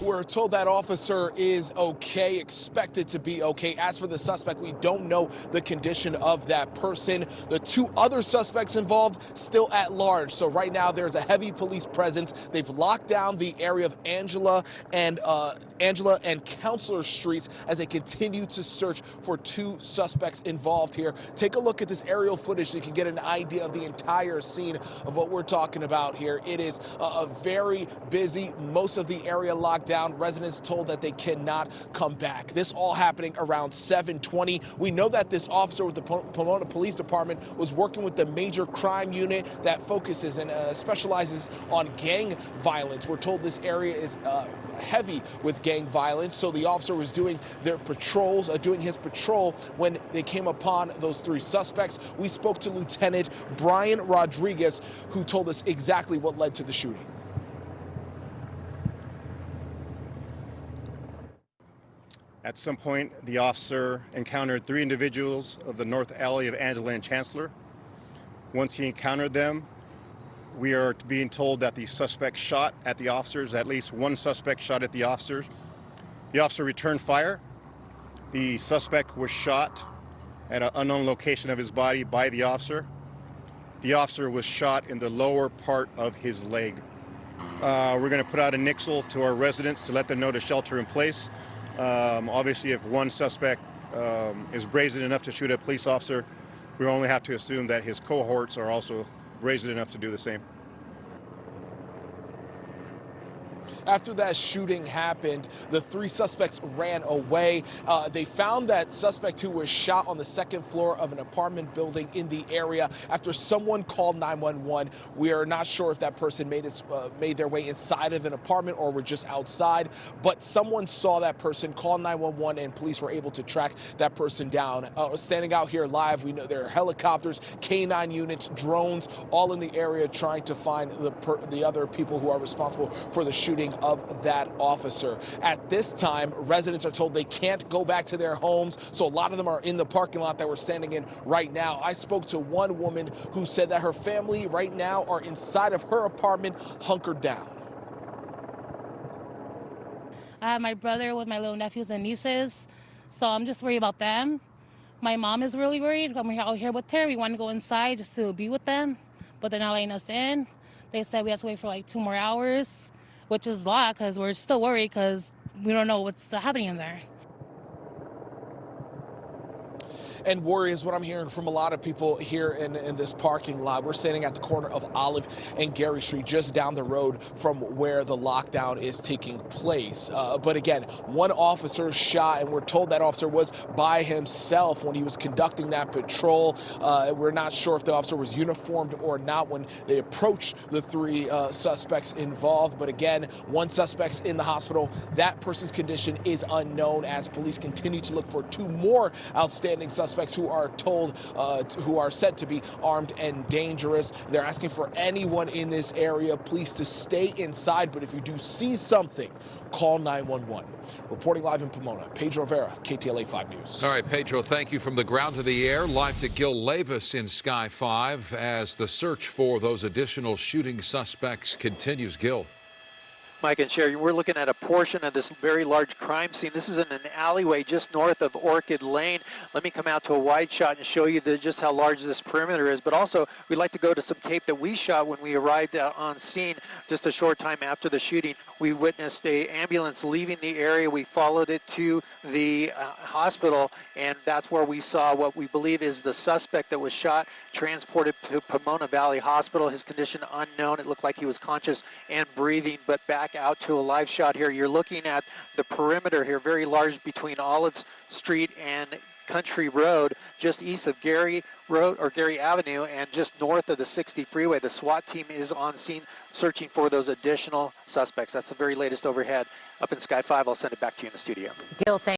We're told that officer is okay, expected to be okay. As for the suspect, we don't know the condition of that person. The two other suspects involved still at large. So right now there's a heavy police presence. They've locked down the area of Angela and Counselor Streets as they continue to search for two suspects involved here. Take a look at this aerial footage so you can get an idea of the entire scene of what we're talking about here. It is a very busy, most of the area locked down. Residents told that they cannot come back. This all happening around 7:20. We know that this officer with the Pomona Police Department was working with the major crime unit that focuses and specializes on gang violence. We're told this area is heavy with gang violence, so the officer was doing their patrols, doing his patrol when they came upon those three suspects. We spoke to Lieutenant Brian Rodriguez, who told us exactly what led to the shooting. At some point, the officer encountered three individuals of the north alley of Angela and Chancellor. Once he encountered them, we are being told that the suspect shot at the officers. At least one suspect shot at the officers. The officer returned fire. The suspect was shot at an unknown location of his body by the officer. The officer was shot in the lower part of his leg. We're going to put out a nixle to our residents to let them know to shelter in place. Obviously, if one suspect is brazen enough to shoot at a police officer, we only have to assume that his cohorts are also brazen enough to do the same. After that shooting happened, the three suspects ran away. They found that suspect who was shot on the second floor of an apartment building in the area after someone called 911. We are not sure if that person made their way inside of an apartment or were just outside, but someone saw that person, called 911, and police were able to track that person down. Standing out here live, we know there are helicopters, K9 units, drones, all in the area trying to find the other people who are responsible for the shooting of that officer. At this time, residents are told they can't go back to their homes, so a lot of them are in the parking lot that we're standing in right now. I spoke to one woman who said that her family right now are inside of her apartment, hunkered down. I have my brother with my little nephews and nieces, so I'm just worried about them. My mom is really worried. I'm out here with her. We want to go inside just to be with them, but they're not letting us in. They said we have to wait for like 2 more hours, which is a lot because we're still worried because we don't know what's happening in there. And worry is what I'm hearing from a lot of people here in this parking lot. We're standing at the corner of Olive and Gary Street, just down the road from where the lockdown is taking place. But again, one officer shot, and we're told that officer was by himself when he was conducting that patrol. We're not sure if the officer was uniformed or not when they approached the three suspects involved. But again, one suspect's in the hospital. That person's condition is unknown as police continue to look for two more outstanding suspects who are said to be armed and dangerous. They're asking for anyone in this area, please, to stay inside. But if you do see something, call 911. Reporting live in Pomona, Pedro Rivera, KTLA 5 News. All right, Pedro, thank you. From the ground to the air, live to Gil Leyvas in Sky 5 as the search for those additional shooting suspects continues. Gil. Mike and Sherry, we're looking at a portion of this very large crime scene. This is in an alleyway just north of Orchid Lane. Let me come out to a wide shot and show you just how large this perimeter is. But also, we'd like to go to some tape that we shot when we arrived on scene just a short time after the shooting. We witnessed an ambulance leaving the area. We followed it to the hospital, and that's where we saw what we believe is the suspect that was shot, transported to Pomona Valley Hospital. His condition unknown. It looked like he was conscious and breathing, but back out to a live shot here. You're looking at the perimeter here, very large between Olive Street and Country Road, just east of Gary Road or Gary Avenue, and just north of the 60 freeway. The SWAT team is on scene searching for those additional suspects. That's the very latest overhead up in Sky 5. I'll send it back to you in the studio. Gil, thank